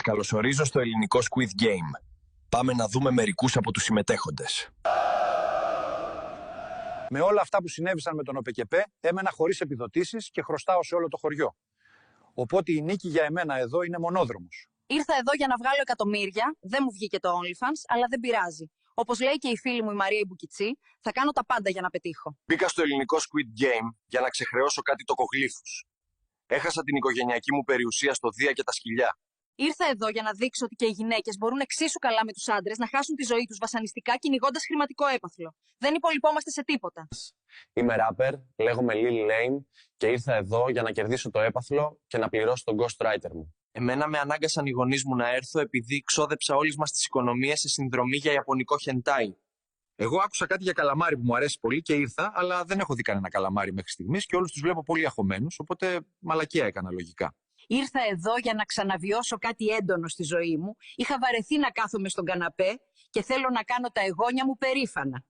καλωσορίζω στο ελληνικό Squid Game. Πάμε να δούμε μερικούς από τους συμμετέχοντες. Με όλα αυτά που συνέβησαν με τον ΟΠΕΚΕΠΕ, έμενα χωρίς επιδοτήσεις και χρωστάω σε όλο το χωριό. Οπότε η νίκη για εμένα εδώ είναι μονόδρομος. Ήρθα εδώ για να βγάλω εκατομμύρια, δεν μου βγήκε το OnlyFans, αλλά δεν πειράζει. Όπως λέει και η φίλη μου η Μαρία Μπουκιτσί, θα κάνω τα πάντα για να πετύχω. Μπήκα στο ελληνικό Squid Game για να ξεχρεώσω κάτι τοκογλύφους. Έχασα την οικογενειακή μου περιουσία στο Δία και τα σκυλιά. Ήρθα εδώ για να δείξω ότι και οι γυναίκες μπορούν εξίσου καλά με τους άντρες να χάσουν τη ζωή τους βασανιστικά κυνηγώντας χρηματικό έπαθλο. Δεν υπολοιπόμαστε σε τίποτα. Είμαι ράπερ, λέγομαι Lil Lane και ήρθα εδώ για να κερδίσω το έπαθλο και να πληρώσω τον ghostwriter μου. Εμένα με ανάγκασαν οι γονείς μου να έρθω επειδή ξόδεψα όλες μας τις οικονομίες σε συνδρομή για ιαπωνικό hentai. Εγώ άκουσα κάτι για καλαμάρι που μου αρέσει πολύ και ήρθα, αλλά δεν έχω δει κανένα καλαμάρι μέχρι στιγμής και όλους τους βλέπω πολύ αγχωμένους, οπότε μαλακία έκανα λογικά. Ήρθα εδώ για να ξαναβιώσω κάτι έντονο στη ζωή μου. Είχα βαρεθεί να κάθομαι στον καναπέ και θέλω να κάνω τα εγγόνια μου περήφανα.